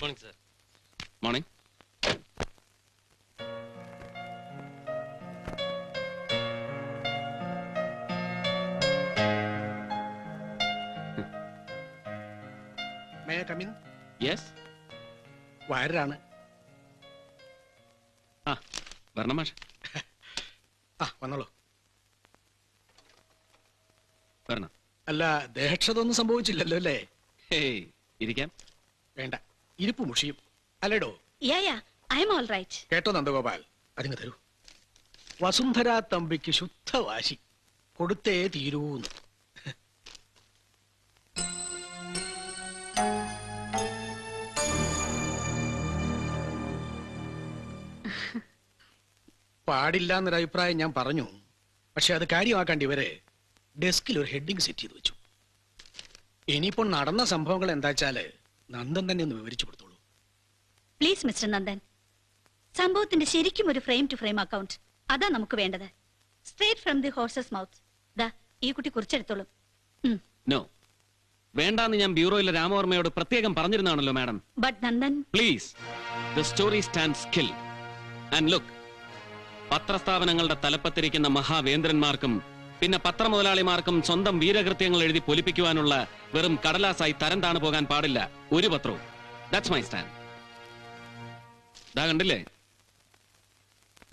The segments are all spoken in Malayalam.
morning, sir. Morning. May I come in? Yes. വയറാണ്. വരണം മാഷ്. വന്നോളൂ. വരണം. അല്ല, ദേഹക്ഷതൊന്നും സംഭവിച്ചില്ലല്ലോ അല്ലേ? ഹേയ്, ഇരിക്കാം. വേണ്ട, ഇരിപ്പ് മുഷിയും. അല്ലേടോ? I am all right. കേട്ടോ നന്ദഗോപാൽ, അതിങ്ങ് തരൂ. വസുന്ധര തമ്പിക്ക് ശുദ്ധവാശി, കൊടുത്തേ തീരൂന്ന്. പാടില്ല എന്നൊരു അഭിപ്രായം ഞാൻ പറഞ്ഞു. പക്ഷെ അത് കാര്യമാക്കാണ്ട് ഇവരെ ഡെസ്കിൽ ഒരു ഹെഡിങ് സെറ്റ് ചെയ്ത് വെച്ചു. ഇനിയിപ്പോൾ നടന്ന സംഭവങ്ങൾ എന്താ വെച്ചാല് നന്ദൻ തന്നെ ഒന്ന് വിവരിച്ചു കൊടുത്തോളൂ. പ്ലീസ് മിസ്റ്റർ നന്ദൻ, സംഭവത്തിന്റെ ശരിക്കും ഒരു ഫ്രെയിം ടു ഫ്രെയിം അക്കൗണ്ട് അതാ നമുക്ക് വേണ്ടത്. Straight from the horses mouth. ദാ ഈ കുട്ടി കുറിച്ചെടുത്തോളൂ. നോ, വേണ്ടാന്ന് ഞാൻ ബ്യൂറോയിലെ രാമവർമ്മയോട് പ്രത്യേകം പറഞ്ഞിരുന്നാണല്ലോ madam. But Nandan please, the story stands skill. And look, പത്രസ്ഥാപനങ്ങളുടെ തലപ്പത്തിരിക്കുന്ന മഹാവേന്ദ്രന്മാർക്കും പിന്നെ പത്രമുതലാളിമാർക്കും സ്വന്തം വീരകൃത്യങ്ങൾ എഴുതി പൊലിപ്പിക്കുവാനുള്ള വെറും കടലാസായി തരം താണു പോകാൻ പാടില്ല ഒരു പത്രവും. That's my stand. ദാ കണ്ടില്ലേ,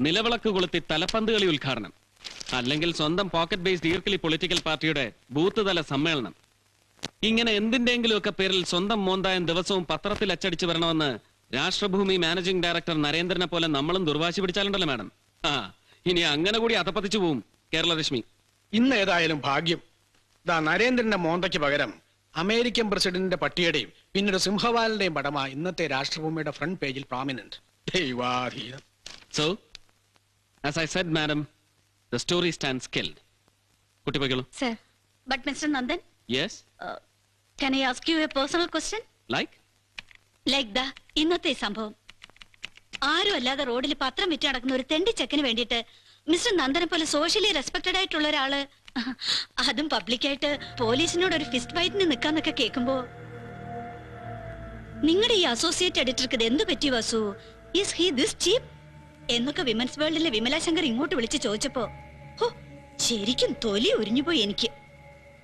നിലവിളക്ക് കൊളുത്തി തലപ്പന്ത് കളി ഉദ്ഘാടനം, അല്ലെങ്കിൽ സ്വന്തം പോക്കറ്റ് ബേസ്ഡ് ഈർക്കിലി പൊളിറ്റിക്കൽ പാർട്ടിയുടെ ബൂത്ത് തല സമ്മേളനം. ഇങ്ങനെ എന്തിന്റെങ്കിലും ഒക്കെ പേരിൽ സ്വന്തം മോന്തായം ദിവസവും പത്രത്തിൽ അച്ചടിച്ചു വരണമെന്ന് രാഷ്ട്രഭൂമി മാനേജിംഗ് ഡയറക്ടർ നരേന്ദ്രനെ പോലെ നമ്മളും ദുർവാശി പിടിച്ചാലുണ്ടല്ലോ മാഡം. ഇനി അങ്ങനെ കൂടി അധപ്പതിച്ചു പോവും കേരളരശ്മി. ഇന്ന് ഏതായാലും ഭാഗ്യം, ദാ നരേന്ദ്രന്റെ മോന്തയ്ക്ക് പകരം അമേരിക്കൻ പ്രസിഡന്റിന്റെ പട്ടിയുടെയും പിന്നീട് സിംഹവാലിന്റെയും പടമാ ഇന്നത്തെ രാഷ്ട്രഭൂമിയുടെ ഫ്രണ്ട് പേജിൽ പ്രോമിനന്റ്. ദൈവാധീനം. So, as I said, madam, the story stands killed. കുട്ടി പോയിക്കോളൂ. Sir, but mister Nandan, Yes? can I ask you a personal question? Like? Like ദാ ഇന്നത്തെ സംഭവം. ആരും അല്ലാതെ റോഡിൽ പത്രം വിറ്റ് നടക്കുന്ന ഒരു തെണ്ടി ചെക്കിന് വേണ്ടിയിട്ട് മിസ്റ്റർ നന്ദനെ പോലെ സോഷ്യലി റെസ്പെക്ടഡ് ആയിട്ടുള്ള ഒരാള്, അതും പബ്ലിക്കായിട്ട് പോലീസിനോട് ഒരു ഫിസ്റ്റ് ഫൈറ്റിന് നിൽക്കാന്നൊക്കെ കേൾക്കുമ്പോ നിങ്ങളുടെ ഈ അസോസിയേറ്റ് എഡിറ്റർക്ക് ഇത് എന്ത് പറ്റി വസു? ഈസ് ഹി ദിസ് ചീപ്പ് എന്നൊക്കെ വിമൻസ് വേൾഡിലെ വിമല ശങ്കർ ഇങ്ങോട്ട് വിളിച്ച് ചോദിച്ചപ്പോ ശരിക്കും തൊലി ഉരിഞ്ഞുപോയി എനിക്ക്.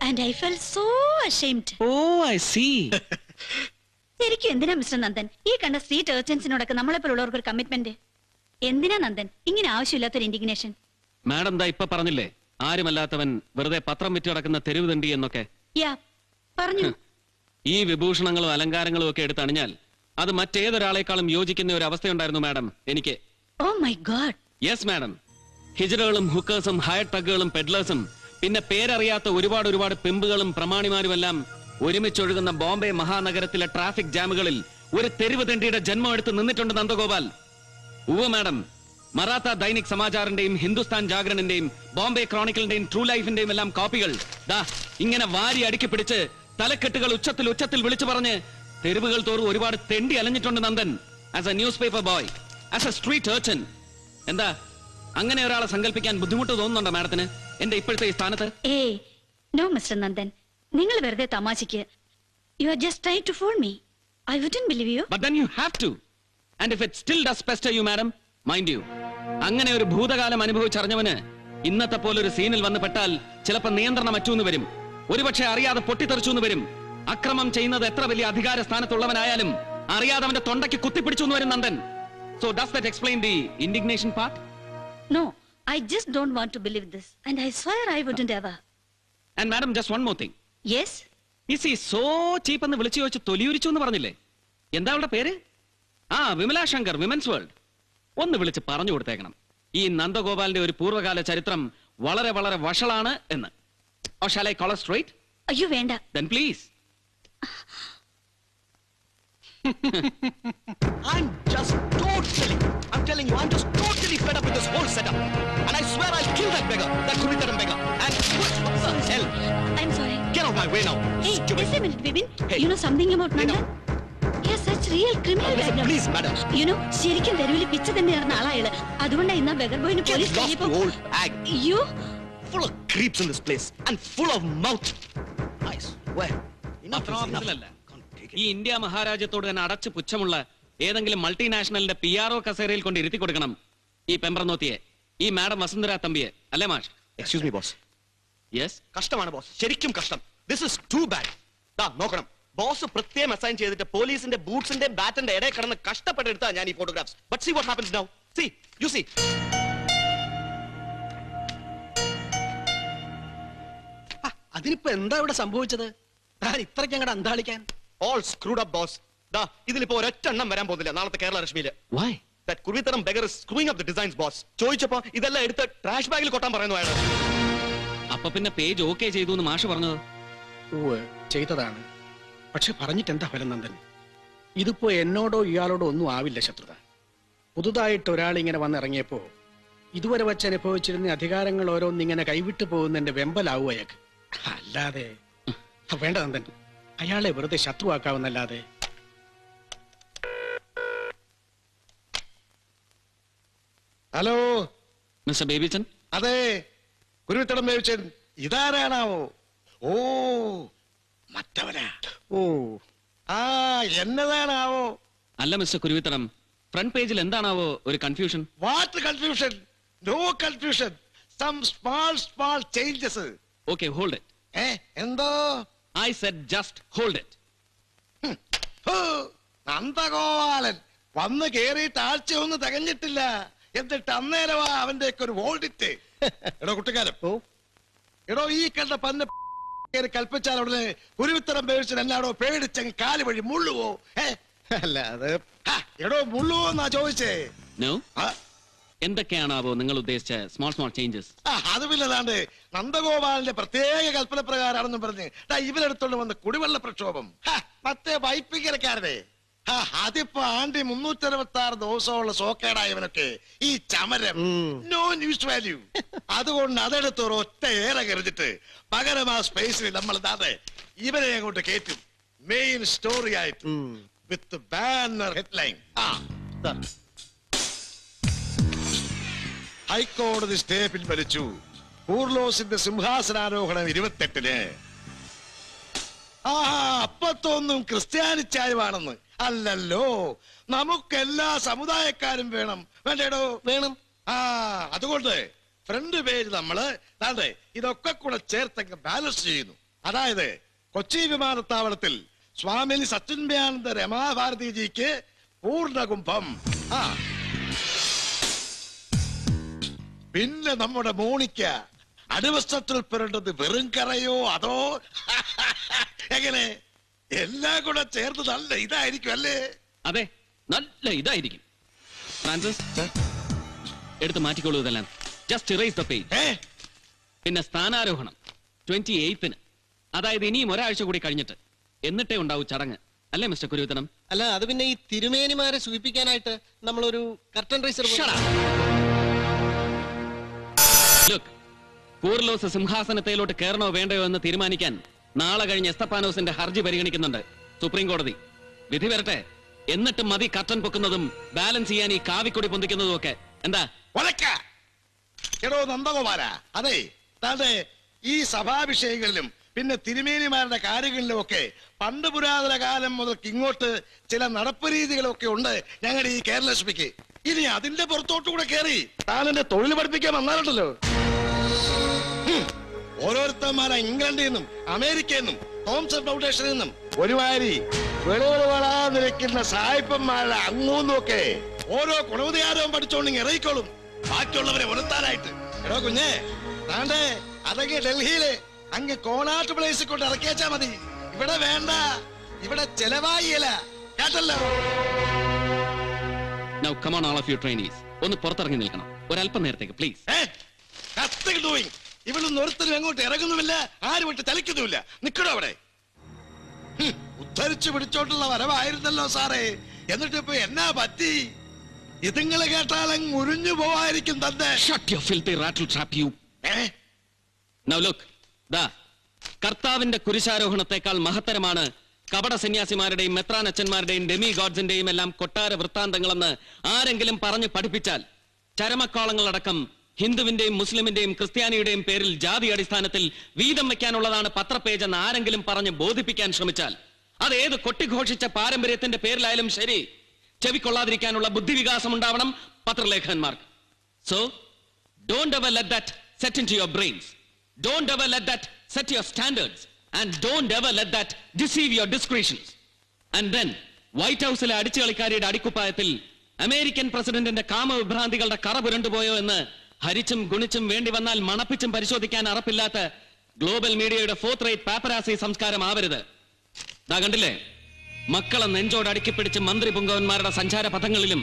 And I felt so ashamed. Oh, I see. ശരിക്കും എന്തിനാ മിസ്റ്റർ നന്ദൻ ഈ കണ്ട സ്ട്രീറ്റ് ഏർച്ചൻസിനോടൊക്കെ നമ്മളെപ്പോലുള്ളവർക്ക് ഒരു കമ്മിറ്റ്മെന്റ്? എന്തിനാ നന്ദൻ ഇങ്ങനെ ആവശ്യമില്ലാത്തൊരു ഇൻഡിഗ്നേഷൻ? മാഡം ദാ ഇപ്പൊ പറഞ്ഞില്ലേ, ആരുമല്ലാത്തവൻ വെറുതെ പത്രം വിറ്റ് കിടക്കുന്ന തെരുവ് തണ്ടി എന്നൊക്കെ. യാ പറഞ്ഞു. ഈ വിഭൂഷണങ്ങളും അലങ്കാരങ്ങളും ഒക്കെ എടുത്തണിഞ്ഞാൽ അത് മറ്റേതൊരാളെക്കാളും യോജിക്കുന്ന ഒരു അവസ്ഥയുണ്ടായിരുന്നു മാഡം എനിക്ക്. Oh my god. Yes madam. ഹിജറകളും ഹുക്കേഴ്സും ഹയർ ടഗുകളും പെഡ്ലേഴ്സും പിന്നെ പേരറിയാത്ത ഒരുപാട് പിമ്പുകളും പ്രമാണിമാരുമെല്ലാം ഒരുമിച്ചൊഴുകുന്ന ബോംബെ മഹാനഗരത്തിലെ ട്രാഫിക് ജാമുകളിൽ ഒരു തെരുവ് തെണ്ടിയുടെ ജന്മം എടുത്ത് നിന്നിട്ടുണ്ട് നന്ദഗോപാൽ. ഉവ്വ് മാഡം, മറാത്ത ദൈനിക് സമാചാറിന്റെയും ഹിന്ദുസ്ഥാൻ ജാഗരണിന്റെയും ബോംബെ ക്രോണിക്കലിന്റെയും ട്രൂ ലൈഫിന്റെയും എല്ലാം കോപ്പികൾ ദാ ഇങ്ങനെ വാരി അടുക്കി പിടിച്ച് തലക്കെട്ടുകൾ ഉച്ചത്തിൽ വിളിച്ചു പറഞ്ഞ് തെരുവുകൾ തോറും ഒരുപാട് തെണ്ടി അലഞ്ഞിട്ടുണ്ട് Nandan. As a news paper boy, as a street urchin. എന്താ അങ്ങനെ ഒരാളെ സങ്കല്പിക്കാൻ ബുദ്ധിമുട്ട് തോന്നുന്നുണ്ടോ മാഡത്തിന് എന്റെ ഇപ്പോഴത്തെ ഈ സ്ഥാനത്ത്? ഏയ് നോ മിസ്റ്റർ നന്ദൻ, നിങ്ങൾ വെറുതെ തമാശയ്ക്ക്. You are just trying to fool me. I wouldn't believe you. But then you have to. And if it still does pester you, madam, mind you, അങ്ങനെ ഒരു ഭൂതകാലം അനുഭവിച്ചറിഞ്ഞവന് ഇന്നത്തെ പോലൊരു സീനിൽ വന്ന് പെട്ടാൽ ചിലപ്പോൾ നിയന്ത്രണം അറ്റൂന്ന് വരും, ഒരുപക്ഷെ അറിയാതെ പൊട്ടിത്തെറിച്ചു വരും. അക്രമം ചെയ്യുന്നത് എത്ര വലിയ അധികാര സ്ഥാനത്തുള്ളവനായാലും അറിയാതെ അവന്റെ തൊണ്ടയ്ക്ക് കുത്തിപ്പിടിച്ചു വരും Nandan. So does that explain the indignation part? No, I just don't want to believe this, and I swear I wouldn't ever. And madam, just one more thing. Yes? Is he so cheap എന്ന് വിളിച്ചു ചോദിച്ച് തൊലിയുരിച്ചു എന്ന് പറഞ്ഞില്ലേ? എന്താ അവളുടെ പേര്? Vimala Shankar, women's world. ഒന്ന് വിളിച്ച് പറഞ്ഞു കൊടുത്തേക്കണം ഈ നന്ദഗോപാലിന്റെ ഒരു പൂർവ്വകാല ചരിത്രം വളരെ വളരെ വഷളാണ് എന്ന്. Or shall I call her straight? അയ്യോ വേണ്ട. Then please. I'm telling you, I'm just totally fed up with this whole setup. And I swear I'll kill that beggar, that Kunitaram beggar. And what the hell? I'm sorry. Get out of my way now. Hey, Stupid. just a minute, Bibin. Hey. You know something about Hey, Nandan? He has such real criminal Listen, background. please, madam. You know, ശരിക്കും തെരുവിൽ പിച്ച തന്നെ നടന്ന ആളായാള്. അതുകൊണ്ടാ ഇന്ന് ബെഗർ ബോയിന് Get police lost, you old hag. You? Full of creeps in this place. And full of mouth. I swear. Enough is enough. Can't take ആയിരിക്കും. ഈ ഇന്ത്യ മഹാരാജ്യത്തോട് തന്നെ അടച്ചു പുച്ഛമുള്ള ഏതെങ്കിലും മൾട്ടിനാഷണലിന്റെ PRO കസേരയിൽ കൊണ്ട് ഇരുത്തി കൊടുക്കണം ഈ പെമ്പ്രനോത്തിയെ, ഈ മാഡം വസുന്ധര തമ്പിയെ, അല്ലേ മാഷ്? Excuse me boss. യെസ്. കഷ്ടമാണ് ബോസ്, ശരിക്കും കഷ്ടം. This is too bad. നോക്കണം, ബോസ് പ്രത്യേകം അസൈൻ ചെയ്തിട്ട് പോലീസിന്റെ ബൂട്ട്സിന്റെ ബാറ്റിന്റെ ഇടയിൽ കിടന്ന് കഷ്ടപ്പെട്ടെടുത്താ ഞാൻ ഈ photographs. But see what happens now. See you see. അതിനിപ്പോ എന്താ ഇവിടെ സംഭവിച്ചത്? താൻ ഇത്രയ്ക്ക് അങ്ങോട്ട് അന്താളിക്കാൻ? All screwed up boss. ഇതിലിപ്പോ ഒരൊറ്റ എണ്ണം വരാൻ പോകുന്നില്ല നാളത്തെ കേരള രശ്മിയില്. വൈ? ദാറ്റ് കുരുവിത്തരം beggar is screwing up the designs boss. ചോദിച്ചപ്പോ ഇതെല്ലാം എടുത്ത് ട്രാഷ് ബാഗിൽ കൊട്ടാൻ പറയുന്നു അയാൾ. അപ്പൊ പിന്നെ പേജ് ഓക്കെ ചെയ്തു എന്ന് മാഷ് പറഞ്ഞത്? ചെയ്തതാണ്. പക്ഷെ പറഞ്ഞിട്ട് എന്താ ഫലം നന്ദൻ? ഇതിപ്പോ എന്നോടോ ഇയാളോടോ ഒന്നും ആവില്ല ശത്രുത. പുതുതായിട്ട് ഒരാൾ ഇങ്ങനെ വന്നിറങ്ങിയപ്പോ ഇതുവരെ വച്ച് അനുഭവിച്ചിരുന്ന അധികാരങ്ങൾ ഓരോന്നിങ്ങനെ കൈവിട്ടു പോകുന്നതിന്റെ വെമ്പലാവും അയാൾക്ക്. അല്ലാതെ വേണ്ട നന്ദൻ, അയാളെ വെറുതെ ശത്രുവാക്കാവുന്നല്ലാതെ. Hello mister Babychan? അതെ, കുരുവിത്തടം ബേബിച്ചൻ. ഇതാരാണാവോ? ഓ, മറ്റവനാ. ഓ, ആ എന്നതാണാവോ? അല്ല മിസ്റ്റർ കുരുവിത്തടം, ഫ്രണ്ട് പേജിൽ എന്താണാവോ ഒരു confusion? What confusion? No confusion. Some small changes. Okay, hold it. എന്തോ? I said just hold it. Nandagopalan വന്ന് കേറിയിട്ട് ആഴ്ചയൊന്നും തികഞ്ഞിട്ടില്ല, എന്നിട്ട് അന്നേരമാ അവന്റെ ഒക്കെ ഒരു ഹോൾഡിറ്റ്. എടോ കുട്ടിക്കാരൻ, എടോ ഈ കണ്ട പന്ന കൽപ്പിച്ചാൽ ഉടനെ കുരുവിത്തരം പേടിച്ചാൽ എന്നാടോ പേടിച്ചങ്ങ് കാല് വഴി മുള്ളുവോ? അല്ല അത് എടോ മുള്ളുവോ എന്നാ ചോദിച്ചേ. നോ. എന്തൊക്കെയാണാവോ നിങ്ങൾ ഉദ്ദേശിച്ച സ്മോൾ ചേഞ്ചസ്? അത് പിന്നതാണ്ട് നന്ദഗോപാലിന്റെ പ്രത്യേക കൽപ്പന പ്രകാരമാണെന്ന് പറഞ്ഞ് ഇവരെടുത്തോണ്ട് വന്ന കുടിവെള്ള പ്രക്ഷോഭം. മറ്റേ വൈപ്പിക്കരക്കാരനെ അതിപ്പോ ആണ്ടി 366 ദിവസമുള്ള സോക്കേടായവനൊക്കെ ഈ ചമരം നോ ന്യൂസ് വാല്യൂ. അതുകൊണ്ട് അതെടുത്ത് ഒറ്റ ഏറെ കരുതിട്ട് പകരം ആ സ്പേസിൽ നമ്മൾ ഇവരെ അങ്ങോട്ട് കയറ്റും മെയിൻ സ്റ്റോറി ആയിട്ട് വിത്ത് ബാനർ ഹെഡ്ലൈൻ. ഹൈക്കോടതി സ്റ്റേ പിൻവലിച്ചു. കൂർലോസിന്റെ സിംഹാസനാരോഹണം 28-ന്. അപ്പത്തൊന്നും ക്രിസ്ത്യാനിച്ചായമാണെന്ന് അല്ലല്ലോ, നമുക്കെല്ലാ സമുദായക്കാരും വേണം. വേണ്ടേടോ? വേണം. അതുകൊണ്ട് ഫ്രണ്ട് പേജ് നമ്മള് ഇതൊക്കെ കൂടെ ചേർത്തങ്ങ് ബാലൻസ് ചെയ്യുന്നു. അതായത് കൊച്ചി വിമാനത്താവളത്തിൽ സ്വാമി സച്ചിൻബയാനന്ദ രമാഭാരതിജിക്ക് പൂർണ്ണകുംഭം. പിന്നെ നമ്മുടെ മോണിക്ക അടിവസ്ത്രത്തിൽ പുരണ്ടത് വെറും കറയോ അതോ എങ്ങനെ? എല്ലാം കൂടെ ചേർത്ത് നല്ല ഇതായിരിക്കും അല്ലേ? അതെ, നല്ല ഇതായിരിക്കും. ഫ്രാൻസിസ്, എടുത്ത് മാറ്റിക്കോളൂ ഇതെല്ലാം. Just erase the page. പിന്നെ സ്ഥാനാരോഹണം 28-ന്, അതായത് ഇനിയും ഒരാഴ്ച കൂടി കഴിഞ്ഞിട്ട്, എന്നിട്ടേ ഉണ്ടാവൂ ചടങ്ങ്, അല്ലേ മിസ്റ്റർ കുരുവിത്തനം? അല്ല, അത് പിന്നെ ഈ തിരുമേനിമാരെ സൂചിപ്പിക്കാനായിട്ട് നമ്മളൊരു കർട്ടൻ റൈസർ. കൂർലോസ് സിംഹാസനത്തിലോട്ട് കയറണോ വേണ്ടയോ എന്ന് തീരുമാനിക്കാൻ നാളെ കഴിഞ്ഞ് എസ്തപ്പാനോസിന്റെ ഹർജി പരിഗണിക്കുന്നുണ്ട് സുപ്രീം കോടതി. വിധി വരട്ടെ, എന്നിട്ട് മതി കർട്ടൻ പൊക്കുന്നതും ബാലൻസ് ചെയ്യാൻ ഈ കാവിക്കൊടി പൊന്തിക്കുന്നതും ഒക്കെ. എന്താ? എടോ നന്ദഗോപാല, അതെ താണ്ടെ ഈ സഭാവിഷയങ്ങളിലും പിന്നെ തിരുമേനിമാരുടെ കാര്യങ്ങളിലും ഒക്കെ പണ്ട് പുരാതന കാലം മുതൽക്ക് ഇങ്ങോട്ട് ചില നടപ്പ് രീതികളൊക്കെ ഉണ്ട് ഞങ്ങളുടെ ഈ കേരളലക്ഷ്മിക്ക്. ഇനി അതിന്റെ പുറത്തോട്ടു കൂടെ കയറി താനെന്റെ തൊഴിൽ പഠിപ്പിക്കാൻ വന്നാലുണ്ടല്ലോ. ഓരോരുത്തന്മാരെ ഇംഗ്ലണ്ടിൽ നിന്നും അമേരിക്കയിൽ നിന്നും തോംസൺ ഫൗണ്ടേഷനിൽ നിന്നും ഒരുമാതിരി വെളുവളാന്നിരിക്കുന്ന സായിപ്പന്മാരുടെ അങ്ങൂന്നും ഒക്കെ ഓരോ ഗുണവധികാരവും പഠിച്ചോണ്ട് ഇറങ്ങിക്കോളും ബാക്കിയുള്ളവരെ ഉണർത്താനായിട്ട്. എടോ കുഞ്ഞേ, താണ്ടേ അതൊക്കെ ഡൽഹിയില് അങ്ങ് കോണാട്ട് പ്ലേസിൽ കൊണ്ട് ഇറക്കിയാച്ചാ മതി. ഇവിടെ വേണ്ട, ഇവിടെ ചെലവായില്ല, കേട്ടല്ലോ. Now come on all of you trainees. ഒന്ന് പുറത്തിറങ്ങി നിൽക്കണം ഒരല്പം നേരത്തേക്ക് പ്ലീസ്. ഇവളൊന്നും ഒരുത്തരും എങ്ങോട്ട് ഇറങ്ങുന്നുമില്ല, ആരും വിട്ട് ചലിക്കുന്നുമില്ല. നിക്കടോ അവിടെ. ഉദ്ധരിച്ചു പിടിച്ചോട്ടുള്ള വരവായിരുന്നല്ലോ സാറേ, എന്നിട്ട് ഇപ്പൊ എന്നാ പറ്റി? ഇതുങ്ങളെ കേട്ടാലും ഉരിഞ്ഞു പോവായിരിക്കും തന്നെ. Shut your filthy rattle trap you. Now look, കർത്താവിന്റെ കുരിശാരോഹണത്തെക്കാൾ മഹത്തരമാണ് കപട സന്യാസിമാരുടെയും മെത്രാനച്ചന്മാരുടെയും ഡെമി ഗോഡ്സിന്റെയും എല്ലാം കൊട്ടാര വൃത്താന്തങ്ങളെന്ന് ആരെങ്കിലും പറഞ്ഞു പഠിപ്പിച്ചാൽ ചരമക്കോളങ്ങളടക്കം ഹിന്ദുവിന്റെയും മുസ്ലിമിന്റെയും ക്രിസ്ത്യാനിയുടെയും പേരിൽ ജാതി അടിസ്ഥാനത്തിൽ വീതം വെക്കാനുള്ളതാണ് പത്രപേജ് എന്ന് ആരെങ്കിലും പറഞ്ഞ് ബോധിപ്പിക്കാൻ ശ്രമിച്ചാൽ അത് ഏത് കൊട്ടിഘോഷിച്ച പാരമ്പര്യത്തിന്റെ പേരിലായാലും ശരി, ചെവിക്കൊള്ളാതിരിക്കാനുള്ള ബുദ്ധിവികാസം ഉണ്ടാവണം പത്രലേഖകന്മാർക്ക്. So don't ever let that set into your brains. Don't ever let that set your standards and don't ever let that deceive your descriptions. And then white ഹൗസിലെ അടിച്ചുകളിക്കാരിയുടെ അടിക്കുപ്പായത്തിൽ അമേരിക്കൻ പ്രസിഡന്റിന്റെ കാമവിഭ്രാന്തികളുടെ കറ പുരണ്ടുപോയോ എന്ന് ഹരിച്ചും ഗുണിച്ചും വേണ്ടി വന്നാൽ മണപ്പിച്ചും പരിശോധിക്കാൻ അറപ്പില്ലാത്ത ഗ്ലോബൽ മീഡിയയുടെ ഫോർത്ത് റേറ്റ് പാപ്പരാസി സംസ്കാരം ആവരുത്. ദാ കണ്ടില്ലേ, മക്കളെ നെഞ്ചോട് അടുക്കിപ്പിടിച്ച് മന്ത്രി പുങ്കവന്മാരുടെ സഞ്ചാര പഥങ്ങളിലും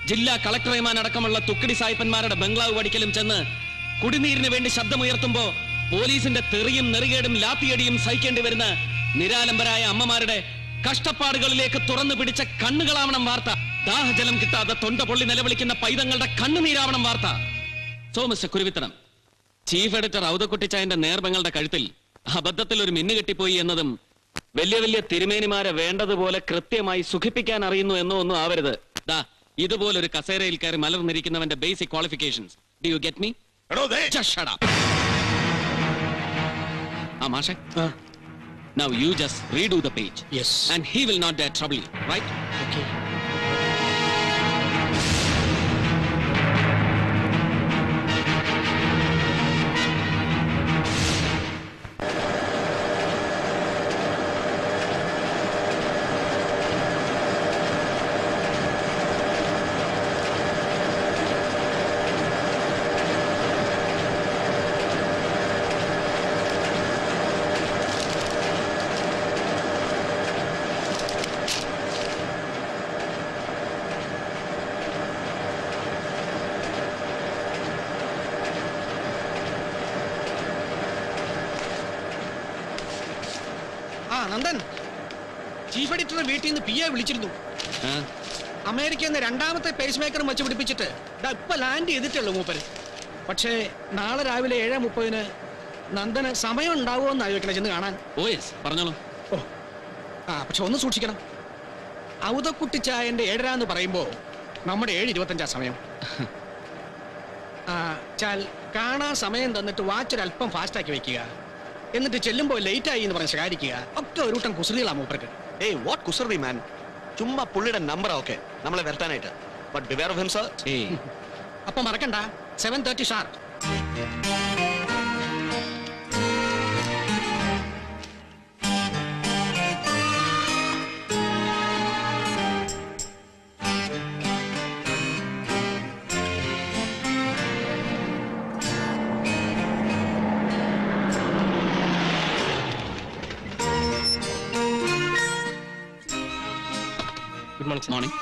ജില്ലാ കളക്ടർമാരടക്കമുള്ള തുക്കിടി സായിപ്പന്മാരുടെ ബംഗ്ലാവ് വടിക്കലും ചെന്ന് കുടിനീരിന് വേണ്ടി ശബ്ദമുയർത്തുമ്പോ പോലീസിന്റെ തെറിയും നെറികേടും ലാത്തിയടിയും സഹിക്കേണ്ടി വരുന്ന നിരാലംബരായ അമ്മമാരുടെ കഷ്ടപ്പാടുകളിലേക്ക് തുറന്നു പിടിച്ച കണ്ണുകളാവണം വാർത്ത. ദാഹജലം കിട്ടാതെ തൊണ്ട പൊള്ളി നിലവിളിക്കുന്ന പൈതങ്ങളുടെ കണ്ണുനീരാവണം വാർത്ത. സോ മിസ്റ്റർ കുരുവിത്തനം, ചീഫ് എഡിറ്റർ ഔതക്കുട്ടിച്ചായന്റെ നേർബങ്ങളുടെ കഴുത്തിൽ അബദ്ധത്തിൽ ഒരു മിന്നു കെട്ടിപ്പോയി എന്നതും വലിയ വലിയ തിരുമേനിമാരെ വേണ്ടതുപോലെ കൃത്യമായി സുഖിപ്പിക്കാൻ അറിയുന്നു എന്നോ ഒന്നും ആവരുത്. ദാ ഇതുപോലൊരു കസേരയിൽ കയറി മലർന്നിരിക്കുന്നവന്റെ basic qualifications. Do you get me? Just shut up. മാഷെ, now you just redo the page. Yes. And he will not dare trouble you, right? Okay. Nandan, chief editor വീട്ടിൽ നിന്ന് PA വിളിച്ചിരുന്നു. അമേരിക്കയിൽ നിന്ന് രണ്ടാമത്തെ പേസ് മേക്കറും വെച്ച് പിടിപ്പിച്ചിട്ട് ഇപ്പൊ ലാൻഡ് ചെയ്തിട്ടുള്ളൂ മൂപ്പര്. പക്ഷേ നാളെ രാവിലെ 7:30 നന്ദന് സമയം ഉണ്ടാവുമോ എന്ന് ആലോചിക്കണം ചെന്ന് കാണാൻ. ഓ യെസ്, പറഞ്ഞോളൂ. ഓ പക്ഷെ ഒന്ന് സൂക്ഷിക്കണം. ഔതക്കുട്ടിച്ചായന്റെ 7:30 എന്ന് പറയുമ്പോ നമ്മുടെ 7:25 സമയം. ചാൽ കാണാൻ സമയം തന്നിട്ട് വാച്ച് ഒരല്പം ഫാസ്റ്റ് ആക്കി വെക്കുക. എന്നിട്ട് ചെല്ലുമ്പോൾ ലേറ്റ് ആയി എന്ന് പറഞ്ഞ് ശകാരിക്കുക. ഒക്കെ ഒരു കൂട്ടം കുസൃതികളാ മൂപ്പർക്ക്. ഏയ് വാട്ട് കുസൃതി മാൻ. ചുമ്മാ പുള്ളിയുടെ നമ്പറാ ഒക്കെ നമ്മളെ വരട്ടാനായിട്ട്. But beware of him sir. അപ്പൊ മറക്കണ്ട, 7:30 ഷാർപ്പ്. Good morning.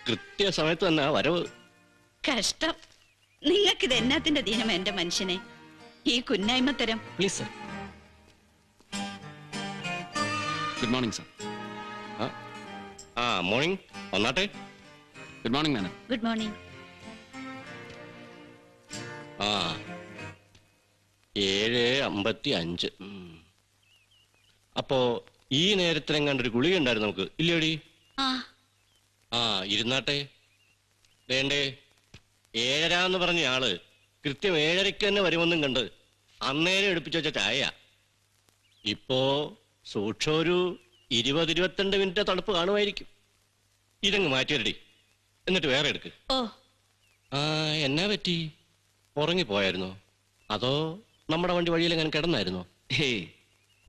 കൃത്യസമയത്ത് തന്നെ വരവ്. കഷ്ടം. നിങ്ങൾക്കിത് എന്നാത്തിന്റെ ദീനം എന്റെ മനുഷ്യനെ, ഈ കുന്നായ്മ തരം. Please sir. Good morning sir. Morning. വന്നാട്ടെ. Good morning madam. Good morning. 7:55. അപ്പോ ഈ നേരത്തിനെങ്ങാണ്ടൊരു ഗുളിക ഉണ്ടായിരുന്നു നമുക്ക്, ഇല്ലേടി? ഇരുന്നാട്ടെ. വേണ്ടേ, 7:30 എന്ന് പറഞ്ഞ ആള് കൃത്യം 7:30 തന്നെ വരുമെന്നും കണ്ട് അന്നേരം എടുപ്പിച്ചു വെച്ച ചായ. ഇപ്പോ സൂക്ഷം ഒരു 20-22 മിനിറ്റ് തണുപ്പ് കാണുമായിരിക്കും. ഇതങ്ങ് മാറ്റിയരടി, എന്നിട്ട് വേറെ എടുക്ക്. എന്നാ പറ്റി? ഉറങ്ങിപ്പോയായിരുന്നോ? അതോ നമ്മുടെ വണ്ടി വഴിയിൽ എങ്ങനെ കിടന്നായിരുന്നോ?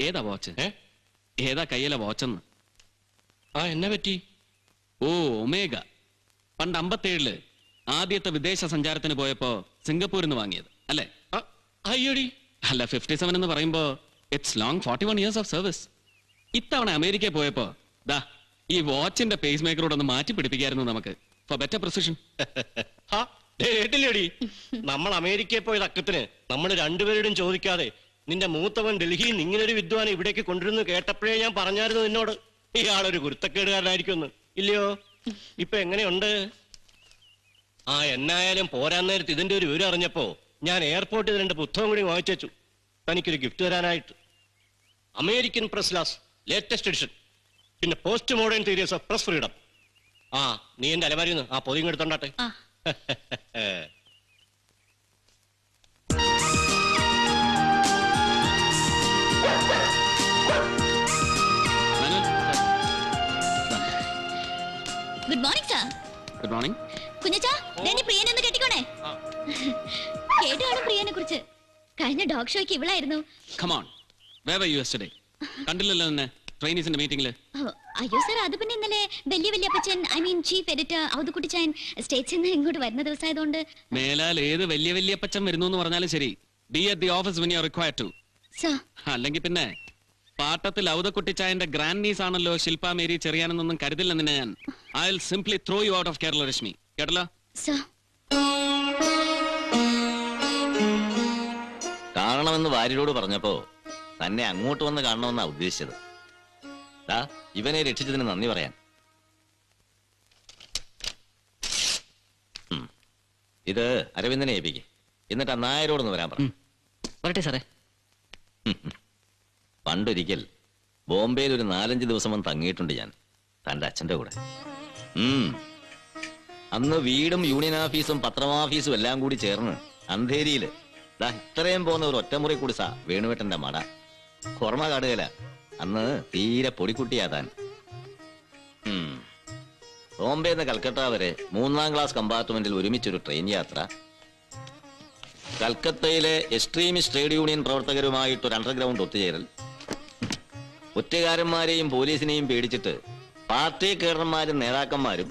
ഏതാ വാച്ച്? ഏതാ കയ്യിലെ വാച്ചെന്ന്? എന്നാ പറ്റി? ഓ, ഒമേഗ. പണ്ട് 57 ആദ്യത്തെ വിദേശ സഞ്ചാരത്തിന് പോയപ്പോ സിംഗപ്പൂരിൽ നിന്ന് വാങ്ങിയത് അല്ലേ? അയ്യോടി. അല്ല, 57 എന്ന് പറയുമ്പോ it's long 41 years of service. ഇത്തവണ അമേരിക്കയിൽ പോയപ്പോ ദാ ഈ വാച്ചിന്റെ പേസ് മേക്കറോട് ഒന്ന് മാറ്റി പിടിപ്പിക്കായിരുന്നു നമുക്ക്, ഫോർ ബെറ്റർ പ്രിസിഷൻ. കേട്ടില്ലേടി, നമ്മൾ അമേരിക്കയിൽ പോയത് അക്കത്തിന് നമ്മൾ രണ്ടുപേരോടും ചോദിക്കാതെ നിന്റെ മൂത്തവൻ ഡൽഹിയിൽ നിന്ന് ഇങ്ങനൊരു വിദ്വാനെ ഇവിടേക്ക് കൊണ്ടുവരുന്നു കേട്ടപ്പോഴേ ഞാൻ പറഞ്ഞായിരുന്നു നിന്നോട്, ഇയാളൊരു കുരുത്തക്കേടുകാരനായിരിക്കുമെന്ന്. ഇല്ലയോ? ഇപ്പൊ എങ്ങനെയുണ്ട്? എന്നായാലും പോരാൻ നേരത്ത് ഇതിന്റെ ഒരു വിവരം അറിഞ്ഞപ്പോ ഞാൻ എയർപോർട്ടിൽ 2 പുസ്തകം കൂടി വാങ്ങിച്ചു തനിക്കൊരു ഗിഫ്റ്റ് തരാനായിട്ട്. American press laws latest edition, പിന്നെ post modern theories of press freedom. ആ നീ എന്റെ അലമാരിന്ന് ആ പൊതിയും എടുത്തോണ്ടാട്ടെ. ആ. Good morning sir. Good morning. കുഞ്ഞച്ചാ, പ്രിയനെ ഒന്ന് കെട്ടിക്കോണേ. കേട്ട് കാണും പ്രിയനെ കുറിച്ച്. കഴിഞ്ഞ ഡോഗ് ഷോയ്ക്ക് ഇവളായിരുന്നു. Come on. Where were you yesterday? കണ്ടില്ലല്ലോ എന്നെ ട്രെയിനീസിന്റെ മീറ്റിംഗില്. അയ്യോ സാർ, അത് പിന്നെ ഇന്നലെ വല്യപ്പച്ചൻ, ഐ മീൻ ചീഫ് എഡിറ്റർ ഔതുക്കുട്ടിച്ചാൻ സ്റ്റേറ്റ്സിൽ നിന്ന് ഇങ്ങോട്ട് വരുന്ന ദിവസമായതുകൊണ്ട്. മേലാൽ ഏത് വലിയ പച്ചൻ വരുന്നു എന്ന് പറഞ്ഞാലും ശരി, B at the office when you are required to. Sir, അല്ലെങ്കിൽ പിന്നെ പാട്ടത്തിൽ ഔതക്കുട്ടിച്ചായന്റെ ഗ്രാൻഡ് നീസ് ആണല്ലോ ശില്പ മേരി ചെറിയാനെന്നൊന്നും കരുതില്ല നിന്നെ ഞാൻ. I will simply throw you out of Kerala Rashmi. കേട്ടല്ലോ? സാർ. കാണണമെന്ന് ഭാര്യയോട് പറഞ്ഞപ്പോ തന്നെ അങ്ങോട്ട് വന്ന് കാണണമെന്നാ ഉദ്ദേശിച്ചത്. ഇവനെ രക്ഷിച്ചതിന് നന്ദി പറയാൻ. ഇത് അരവിന്ദനെ ഏൽപ്പിക്ക്. എന്നിട്ട് ആ നായരോടൊന്ന് വരാൻ പറഞ്ഞു. വരട്ടെ സാറേ. പണ്ടൊരിക്കൽ ബോംബെയിൽ ഒരു 4-5 ദിവസം വന്ന് തങ്ങിയിട്ടുണ്ട് ഞാൻ, തന്റെ അച്ഛന്റെ കൂടെ. അന്ന് വീടും യൂണിയൻ ഓഫീസും പത്രമാഫീസും എല്ലാം കൂടി ചേർന്ന് അന്ധേരിയില് ഇത്രയും പോകുന്ന ഒരു ഒറ്റമുറി കുടിസാ വേണുവേട്ടന്റെ മട. ഓർമ്മ കാടുകല. അന്ന് തീരെ പൊടിക്കുട്ടിയാ താൻ. ബോംബെന്ന് കൽക്കട്ട വരെ 3ാം ക്ലാസ് കമ്പാർട്ട്മെന്റിൽ ഒരുമിച്ചൊരു ട്രെയിൻ യാത്ര. കൽക്കത്തയിലെ എക്സ്ട്രീമിസ്റ്റ് ട്രേഡ് യൂണിയൻ പ്രവർത്തകരുമായിട്ടൊരു അണ്ടർഗ്രൗണ്ട് ഒത്തുചേരൽ. ഒറ്റുകാരന്മാരെയും പോലീസിനെയും പേടിച്ചിട്ട് പാർട്ടി കേഡർമാരും നേതാക്കന്മാരും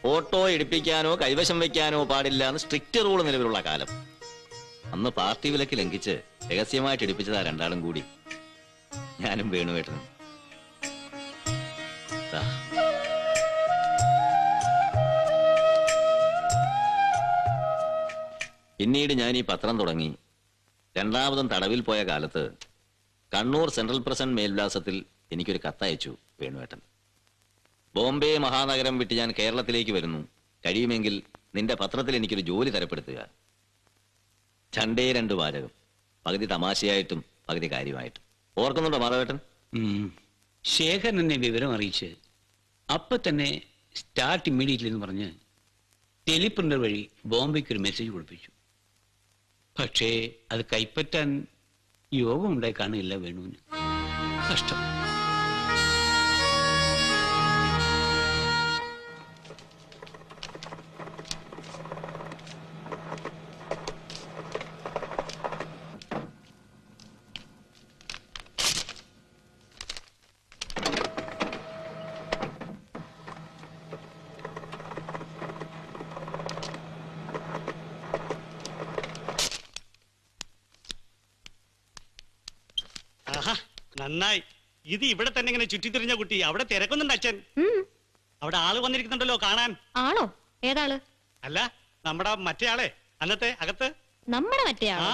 ഫോട്ടോ എടുപ്പിക്കാനോ കൈവശം വയ്ക്കാനോ പാടില്ല എന്ന് സ്ട്രിക്റ്റ് റൂൾ നിലവിലുള്ള കാലം. അന്ന് പാർട്ടി വിലക്ക് ലംഘിച്ച് രഹസ്യമായിട്ട് എടുപ്പിച്ചതാ രണ്ടാളും കൂടി, ഞാനും വേണുവേട്ടനും. പിന്നീട് ഞാൻ ഈ പത്രം തുടങ്ങി 2ാമതും തടവിൽ പോയ കാലത്ത് കണ്ണൂർ സെൻട്രൽ പ്രസന്റ് മേൽവിലാസത്തിൽ എനിക്കൊരു കത്തയച്ചു വേണുവേട്ടൻ. ബോംബെ മഹാനഗരം വിട്ട് ഞാൻ കേരളത്തിലേക്ക് വരുന്നു, കഴിയുമെങ്കിൽ നിന്റെ പത്രത്തിൽ എനിക്കൊരു ജോലി തരപ്പെടുത്തുക. 2 വാചകം, പകുതി തമാശയായിട്ടും പകുതി കാര്യമായിട്ടും. ഓർക്കുന്നുണ്ടോ മാധവേട്ടൻ? ശേഖരൻ എന്നെ വിവരം അറിയിച്ച് അപ്പൊ തന്നെ സ്റ്റാർട്ട് ഇമ്മീഡിയറ്റ്ലി എന്ന് പറഞ്ഞ് ടെലിപ്രിന്റർ വഴി ബോംബെക്ക് ഒരു മെസ്സേജ് കൊടുപ്പിച്ചു. പക്ഷേ അത് കൈപ്പറ്റാൻ യോഗം ഉണ്ടായി കാണില്ല വേണുവിന്. കഷ്ടം. നന്നായി. ഇത് ഇവിടെ തന്നെ ഇങ്ങനെ ചുറ്റിത്തിരിഞ്ഞ കുട്ടി. അവിടെ തിരക്കുന്നുണ്ട് അച്ഛൻ. അവിടെ ആള് വന്നിരിക്കുന്നുണ്ടല്ലോ കാണാൻ. ആളോ? ഏതാള്? അല്ല, നമ്മുടെ മറ്റേ ആളെ അന്നത്തെ അകത്ത്. നമ്മുടെ മറ്റേ ആളോ?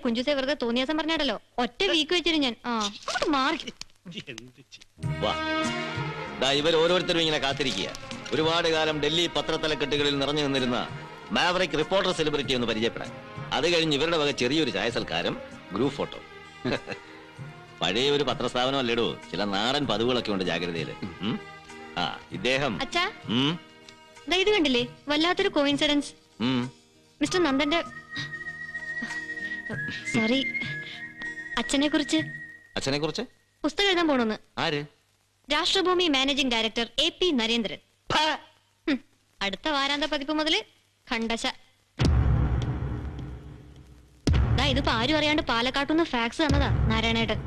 കുഞ്ചുസെ വെറുതെ തോന്നിയാസം പറഞ്ഞാടല്ലോ. ഒറ്റ വീക്ക് വെച്ചിരുന്നു ഞാൻ. മാറി. ഇവർ ഓരോരുത്തരും ഇങ്ങനെ കാത്തിരിക്കുക. ഒരുപാട് കാലം ഡൽഹി പത്രത്തലക്കെട്ടുകളിൽ നിറഞ്ഞു നിന്നിരുന്ന മാവറിക് റിപ്പോർട്ടർ സെലിബ്രിറ്റി ഒന്ന് പരിചയപ്പെടാൻ. അത് കഴിഞ്ഞ് ഇവരുടെ വക ചെറിയൊരു ചായ സൽക്കാരം, ഗ്രൂപ്പ് ഫോട്ടോ. പഴയ ഒരു പത്രസ്ഥാപനം അല്ലേടോ, ചില നാടൻ പതിവുകളൊക്കെ ഉണ്ട് ജാഗ്രതയില്. ഇദ്ദേഹം ഇത് കണ്ടില്ലേ, വല്ലാത്തൊരു കോയിൻസിഡൻസ്. മിസ്റ്റർ നന്ദന്റെ സോറി, അച്ഛനെ കുറിച്ച് പുസ്തകം എഴുതാൻ പോണെന്ന്. ആര്? രാഷ്ട്രഭൂമി മാനേജിംഗ് ഡയറക്ടർ AP നരേന്ദ്രൻ. അടുത്ത വാരാന്ത പതിപ്പ് മുതല് ഖണ്ഡശ. ഇതിപ്പോ ആരും അറിയാണ്ട് പാലക്കാട്ടുനിന്ന് ഫാക്സ് തന്നതാ നാരായണേട്ടൻ.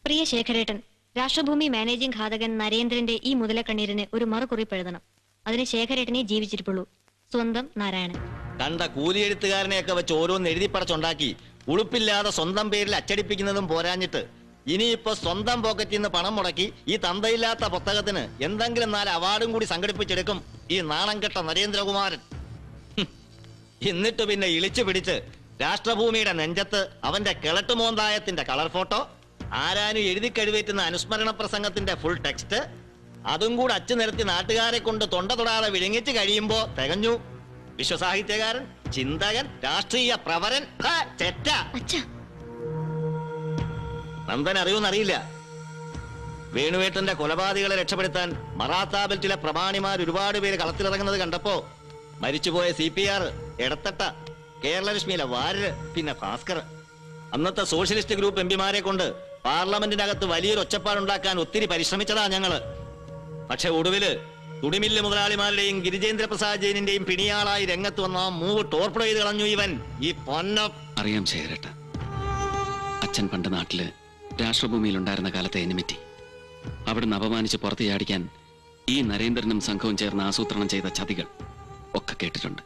പ്രിയ ശേഖരേട്ടൻ, രാഷ്ട്രഭൂമി മാനേജിംഗ് ഘാതകൻ നരേന്ദ്രന്റെ ഈ മുതലക്കണ്ണീരിന് ഒരു മറുകുറിപ്പ് എഴുതണം. അതിന് ശേഖരേട്ടനെ ജീവിച്ചിരിപ്പുള്ളൂ. സ്വന്തം നാരായണൻ. കണ്ട കൂലിയെഴുത്തുകാരനെയൊക്കെ വെച്ച് ഓരോന്ന് എഴുതി പടച്ചുണ്ടാക്കി ഉളുപ്പില്ലാതെ സ്വന്തം പേരിൽ അച്ചടിപ്പിക്കുന്നതും പോരാഞ്ഞിട്ട് ഇനിയിപ്പോ സ്വന്തം പോക്കറ്റിൽ നിന്ന് പണം മുടക്കി ഈ തന്തയില്ലാത്ത പുസ്തകത്തിന് എന്തെങ്കിലും 4 അവാർഡും കൂടി സംഘടിപ്പിച്ചെടുക്കും ഈ നാണം കെട്ട നരേന്ദ്രകുമാരൻ. എന്നിട്ട് പിന്നെ ഇളിച്ചു പിടിച്ച് രാഷ്ട്രഭൂമിയുടെ നെഞ്ചത്ത് അവന്റെ കിളട്ടുമോന്തായത്തിന്റെ കളർ ഫോട്ടോ, ആരാനും എഴുതി കഴിവേറ്റുന്ന അനുസ്മരണ പ്രസംഗത്തിന്റെ ഫുൾ ടെക്സ്റ്റ്, അതും കൂടെ അച്ചു നിരത്തി നാട്ടുകാരെ കൊണ്ട് തൊണ്ട തൊടാതെ വിഴുങ്ങിച്ച് കഴിയുമ്പോ തികഞ്ഞു. വിശ്വസാഹിത്യകാരൻ, ചിന്തകൻ, രാഷ്ട്രീയ പ്രവരൻ, ചെറ്റ. നന്ദൻ അറിയൂന്നറിയില്ല. വേണുവേട്ടന്റെ കൊലപാതകളെ രക്ഷപ്പെടുത്താൻ മറാത്താബിൽറ്റിലെ പ്രമാണിമാർ ഒരുപാട് പേര് കളത്തിലിറങ്ങുന്നത് കണ്ടപ്പോ മരിച്ചുപോയ CPR, എടത്തട്ട, കേരളലക്ഷ്മിയിലെ വാര്യര്, പിന്നെ ഭാസ്കർ, അന്നത്തെ സോഷ്യലിസ്റ്റ് ഗ്രൂപ്പ് എംപിമാരെ കൊണ്ട് പാർലമെന്റിനകത്ത് വലിയൊരു ഒച്ചപ്പാടുണ്ടാക്കാൻ ഒത്തിരി പരിശ്രമിച്ചതാ ഞങ്ങള്. പക്ഷെ ഒടുവില് തുണിമില്ല് മുതലാളിമാരുടെയും ഗിരിജേന്ദ്ര പ്രസാദ് ജെയിനിന്റെയും പിണിയാളായി രംഗത്ത് വന്ന ആ മൂവ് ടോർപ്പിഡോ ചെയ്ത് കളഞ്ഞു ഇവൻ. ഈ പൊന്ന അറിയാം ശേഖരേട്ട, അച്ഛൻ പണ്ട് നാട്ടില് രാഷ്ട്രഭൂമിയിൽ ഉണ്ടായിരുന്ന കാലത്തെ എനിമിറ്റി അവിടുന്ന് അപമാനിച്ച് പുറത്തു ചാടിക്കാൻ ഈ നരേന്ദ്രനും സംഘവും ചേർന്ന് ആസൂത്രണം ചെയ്ത ചതികൾ ഒക്കെ കേട്ടിട്ടുണ്ട്.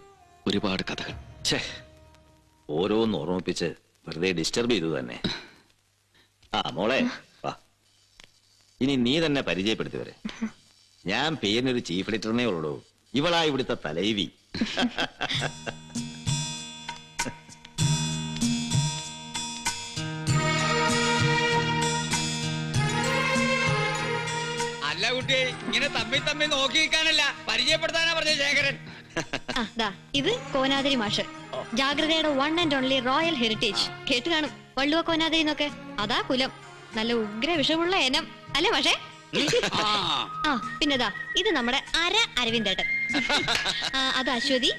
ഒരുപാട് കഥകൾ. ഓരോന്ന് ഓർമ്മിപ്പിച്ച് വെറുതെ ഡിസ്റ്റർബ് ചെയ്തു തന്നെ. ആ മോളെ വാ, ഇനി നീ തന്നെ പരിചയപ്പെടുത്തി വരെ. ഞാൻ പേരിനൊരു ചീഫ് എഡിറ്ററിനെ ഉള്ളൂ. ഇവളാ ഇവിടുത്തെ തലൈവി. അല്ല കുട്ടി, ഇങ്ങനെ തമ്മിൽ നോക്കിയിരിക്കാനല്ല, പരിചയപ്പെടുത്താനാ പറഞ്ഞ ശേഖരൻ. ഇത് കോനാതിരി മാഷ്, ജാഗ്രതയുടെ 1 and only റോയൽ ഹെറിറ്റേജ്. കേട്ട് കാണും വള്ളുവ കോനാതിരി എന്നൊക്കെ. അതാ കുലം, നല്ല ഉഗ്ര വിഷമുള്ള ഇനം അല്ലേ പക്ഷേ. ആ പിന്നെതാ ഇത് നമ്മുടെ അരവിന്ദേട്ടൻ. അത് അശ്വതി.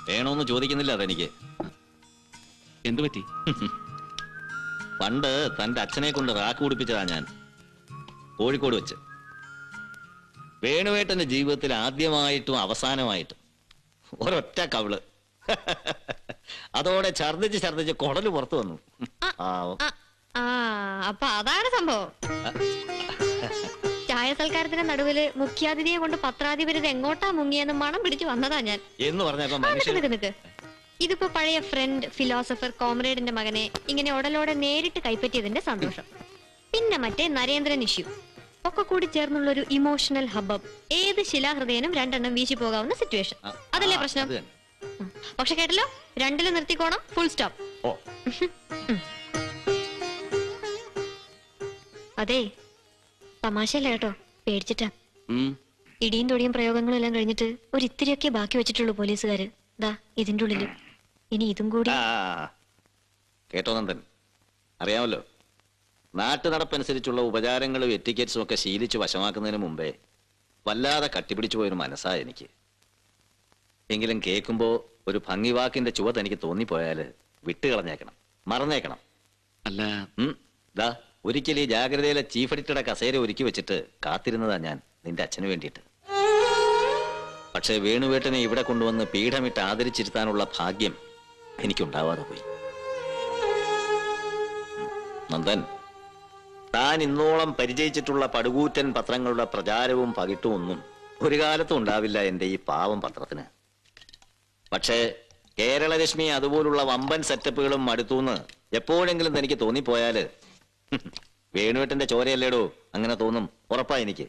വേണോന്ന് ചോദിക്കുന്നില്ല അതെനിക്ക്. എന്തു പറ്റി? പണ്ട് തന്റെ അച്ഛനെ കൊണ്ട് റാക്ക് കുടിപ്പിച്ചതാ ഞാൻ, കോഴിക്കോട് വെച്ച്. വേണുവേട്ടന്റെ ജീവിതത്തിൽ ആദ്യമായിട്ടും അവസാനമായിട്ടും ഒരൊറ്റ കവിള്. അതോടെ ഛർദിച്ച് കുടല് പുറത്തു വന്നു. അപ്പൊ അതാണ് സംഭവം. ചായ സൽക്കാരത്തിന്റെ നടുവില് മുഖ്യാതിഥിയെ കൊണ്ട് പത്രാധിപരിത് എങ്ങോട്ടാ മുങ്ങിയെന്ന് മണം പിടിച്ചു വന്നതാ ഞാൻ എന്ന് പറഞ്ഞപ്പോ നിക്ക്. ഇതിപ്പോ പഴയ ഫ്രണ്ട്, ഫിലോസഫർ, കോമ്രേഡിന്റെ മകനെ ഇങ്ങനെ ഉടലോടെ നേരിട്ട് കൈപ്പറ്റിയതിന്റെ സന്തോഷം. പിന്നെ മറ്റേ നരേന്ദ്രൻ ഇഷ്യൂ ഒക്കെ കൂടി ചേർന്നുള്ള ഒരു ഇമോഷണൽ ഹബ്ബബ്. ഏത് ശിലാഹൃദയനും 2 എണ്ണം വീശി പോകാവുന്ന സിറ്റുവേഷൻ. അതല്ലേ പ്രശ്നം? പക്ഷെ കേട്ടല്ലോ, 2 നിർത്തിക്കോണം, ഫുൾ സ്റ്റോപ്പ്. അതെ, തമാശയല്ല കേട്ടോ, പേടിച്ചിട്ടാ. ഇടിയും തൊടിയും പ്രയോഗങ്ങളും എല്ലാം കഴിഞ്ഞിട്ട് ഒരു ഇത്തിരിയൊക്കെ ബാക്കി വെച്ചിട്ടുള്ളൂ പോലീസുകാര്. ദാ ഇതിന്റെ ഉള്ളില് ഇനി ഇതും കൂടി. കേട്ടോ നന്ദൻ, അറിയാമല്ലോ, നാട്ടു നടപ്പനുസരിച്ചുള്ള ഉപചാരങ്ങളും എറ്റിക്കറ്റ്സും ഒക്കെ ശീലിച്ച് വശമാക്കുന്നതിന് മുമ്പേ വല്ലാതെ കട്ടിപിടിച്ചു പോയൊരു മനസ്സാ എനിക്ക്. എങ്കിലും കേൾക്കുമ്പോ ഒരു ഭംഗിവാക്കിന്റെ ചുവ തനിക്ക് തോന്നിപ്പോയാല് വിട്ടുകളഞ്ഞേക്കണം, മറന്നേക്കണം. അല്ല ദാ ഒരിക്കൽ ഈ ജാഗ്രതയിലെ ചീഫ് എഡിറ്ററുടെ കസേര ഒരുക്കി വെച്ചിട്ട് കാത്തിരുന്നതാ ഞാൻ നിന്റെ അച്ഛന് വേണ്ടിയിട്ട്. പക്ഷെ വേണുവേട്ടനെ ഇവിടെ കൊണ്ടുവന്ന് പീഠമിട്ട് ആദരിച്ചിരുത്താനുള്ള ഭാഗ്യം എനിക്കുണ്ടാവാതെ പോയി. നന്ദൻ, താൻ ഇന്നോളം പരിചയിച്ചിട്ടുള്ള പടുകൂറ്റൻ പത്രങ്ങളുടെ പ്രചാരവും പകിട്ടും ഒന്നും ഒരു കാലത്തും ഉണ്ടാവില്ല എന്റെ ഈ പാവം പത്രത്തിന്. പക്ഷേ കേരളലക്ഷ്മി അതുപോലുള്ള വമ്പൻ സെറ്റപ്പുകളും മടുത്തൂന്ന് എപ്പോഴെങ്കിലും തനിക്ക് തോന്നിപ്പോയാല് വേണുവേട്ടന്റെ ചോരയല്ലേടോ അങ്ങനെ തോന്നും, ഉറപ്പാ എനിക്ക്.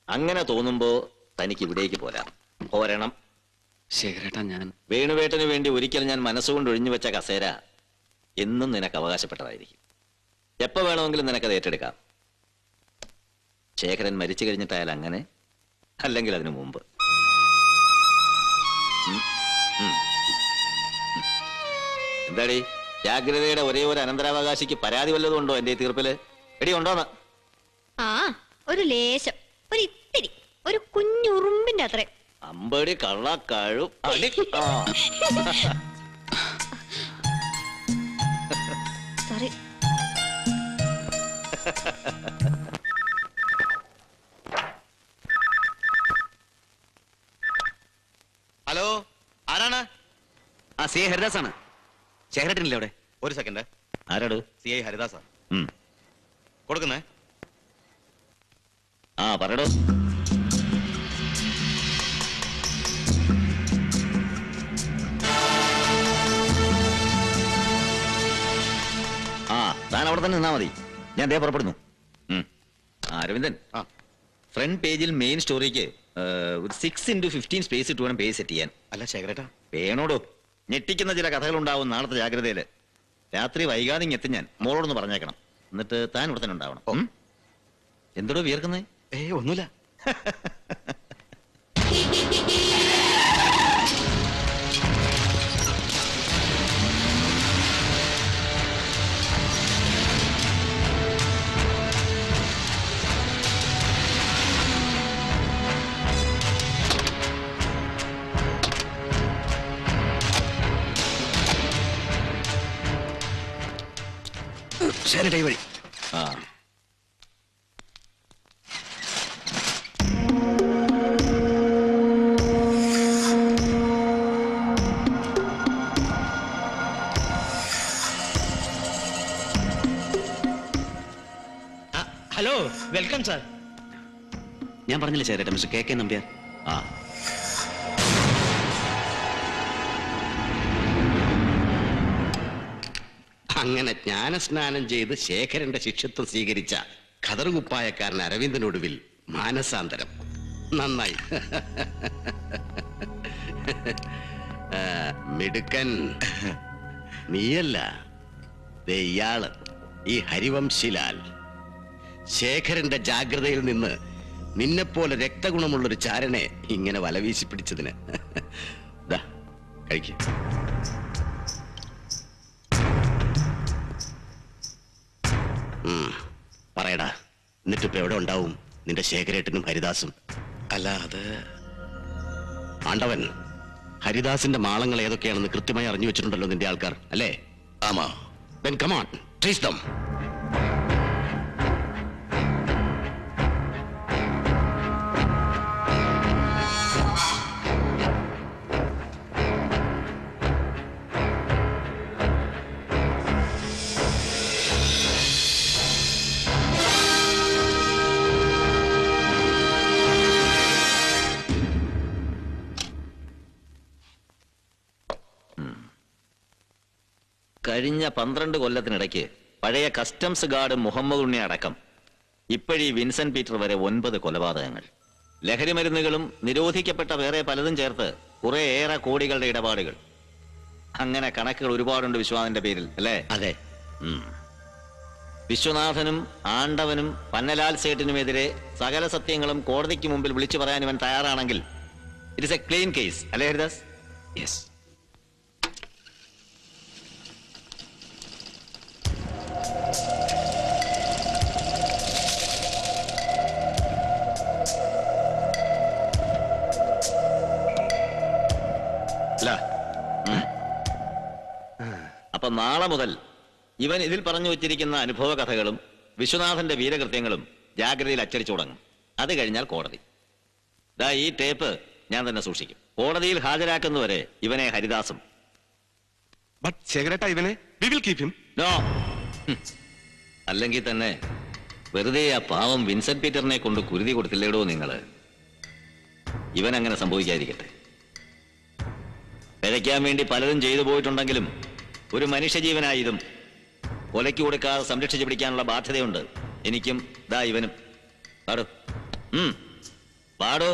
അങ്ങനെ തോന്നുമ്പോ തനിക്ക് ഇവിടേക്ക് പോരണം. ശേഖരേട്ടാ, ഞാൻ വേണുവേട്ടന് വേണ്ടി ഒരിക്കൽ ഞാൻ മനസ്സുകൊണ്ട് ഒഴിഞ്ഞു വെച്ച കസേര എന്നും നിനക്ക് അവകാശപ്പെട്ടതായിരിക്കും. എപ്പോ വേണമെങ്കിലും നിനക്കത് ഏറ്റെടുക്കാം. ശേഖരൻ മരിച്ചു കഴിഞ്ഞിട്ടായാലും അങ്ങനെ, അല്ലെങ്കിൽ അതിനു മുമ്പ്. എന്താടി, ജാഗ്രതയുടെ ഒരേ ഒരു അനന്തരാവകാശിക്ക് പരാതി വല്ലതും ഉണ്ടോ എന്റെ തീർപ്പില്? എടി ഉണ്ടോന്ന്? ഒരു ലേശം, ഒരു ഇത്തിരി, ഒരു കുഞ്ഞുറുമ്പിന്റെ അത്രേ. അമ്പടി കള്ളക്കാഴു അടി. സോറി. ഹലോ, ആരാണ്? CI ഹരിദാസ് ആണ്. ശേഖരേട്ടനില്ലേ അവിടെ? ഒരു സെക്കൻഡ്. ആരാട്? CI ഹരിദാസാ. കൊടുക്കുന്നേ. പറയടോ. താൻ അവിടെ തന്നെ നിന്നാ മതി, ഞാൻ ദേ പുറപ്പെടുന്നു. അരവിന്ദൻ, ഫ്രണ്ട് പേജിൽ മെയിൻ സ്റ്റോറിക്ക് ഒരു 6x15 സ്പേസ് ഇട്ട് വേണം പേജ് സെറ്റ് ചെയ്യാൻ. അല്ല ശേഖരേട്ടാ, വേണോടോ. ഞെട്ടിക്കുന്ന ചില കഥകളുണ്ടാവും നാളത്തെ ജാഗ്രതയില്. രാത്രി വൈകാതെ ഇങ്ങെത്തും ഞാൻ. മോളോടൊന്ന് പറഞ്ഞേക്കണം. എന്നിട്ട് താൻ ഇവിടെ തന്നെ ഉണ്ടാവണം. എന്തോടോ വിയർക്കുന്നേ? ഒന്നുമില്ല. ശരി വഴി. ആ ഹലോ വെൽക്കം സാർ. ഞാൻ പറഞ്ഞില്ലേ ചേരട്ടെ, മിസ്റ്റർ കെ നമ്പ്യാർ. ആ അങ്ങനെ ജ്ഞാനസ്നാനം ചെയ്ത് ശേഖരന്റെ ശിഷ്യത്വം സ്വീകരിച്ച ഖദറുകുപ്പായക്കാരൻ അരവിന്ദനൊടുവിൽ മാനസാന്തരം. നന്നായി. മിടുക്കൻ. നീയല്ല, ദേ ഇയാള്, ഈ ഹരിവംശിലാൽ. ശേഖരന്റെ ജാഗ്രതയിൽ നിന്ന് നിന്നെപ്പോലെ രക്തഗുണമുള്ളൊരു ചാരനെ ഇങ്ങനെ വലവീശി പിടിച്ചതിന്. ദാ കഴിക്ക. പറയടാ, എന്നിട്ടിപ്പോ എവിടെ ഉണ്ടാവും നിന്റെ ശേഖരേട്ടനും ഹരിദാസും? അല്ല, അത് ആണ്ടവൻ ഹരിദാസിന്റെ മാളങ്ങൾ ഏതൊക്കെയാണെന്ന് കൃത്യമായി അറിഞ്ഞു വെച്ചിട്ടുണ്ടല്ലോ നിന്റെ ആൾക്കാർ, അല്ലേ? ആമാ. Then come on, trace them. കഴിഞ്ഞ 12 കൊല്ലത്തിനിടയ്ക്ക് പഴയ കസ്റ്റംസ് ഗാർഡ് മുഹമ്മദ് ഉണ്ണി അടക്കം ഇപ്പോഴീ വിൻസെന്റ് പീറ്റർ വരെ 9 കൊലപാതകങ്ങൾ. ലഹരി മരുന്നുകളും നിരോധിക്കപ്പെട്ട വേറെ പലതും ചേർത്ത് കുറേയേറെ കോടികളുടെ ഇടപാടുകൾ. അങ്ങനെ കണക്കുകൾ ഒരുപാടുണ്ട് വിശ്വാസിന്റെ പേരിൽ, അല്ലേ? അതെ. വിശ്വനാഥനും ആണ്ടവനും പന്നലാൽ സേട്ടിനുമെതിരെ സകല സത്യങ്ങളും കോടതിക്ക് മുമ്പിൽ വിളിച്ചു പറയാൻ ഇവൻ തയ്യാറാണെങ്കിൽ it is A clean case, അല്ലേ ഹരിദാസ്? യെസ്. അപ്പൊ നാളെ മുതൽ ഇവൻ ഇതിൽ പറഞ്ഞു വച്ചിരിക്കുന്ന അനുഭവ കഥകളും വിശ്വനാഥന്റെ വീരകൃത്യങ്ങളും ജാഗ്രതയിൽ അച്ചടിച്ചു തുടങ്ങും. അത് കഴിഞ്ഞാൽ കോടതി. ദാ ഈ ടേപ്പ് ഞാൻ തന്നെ സൂക്ഷിക്കും. കോടതിയിൽ ഹാജരാക്കുന്നവരെ ഇവനെ ഹരിദാസും. ബട്ട് ശേഖരേട്ട, ഇവനെ we will keep him. No. അല്ലെങ്കിൽ തന്നെ വെറുതെ ആ പാവം വിൻസെന്റ് പീറ്ററിനെ കൊണ്ട് കുരുതി കൊടുത്തില്ലേടോ നിങ്ങള്. ഇവൻ അങ്ങനെ സംഭവിക്കാതിരിക്കട്ടെ. പിഴയ്ക്കാൻ വേണ്ടി പലതും ചെയ്തു പോയിട്ടുണ്ടെങ്കിലും ഒരു മനുഷ്യജീവനായി ഇതും കൊലയ്ക്ക് കൊടുക്കാതെ സംരക്ഷിച്ചു പിടിക്കാനുള്ള ബാധ്യതയുണ്ട് എനിക്കും ദാ ഇവനും. പാടോ പാടോ.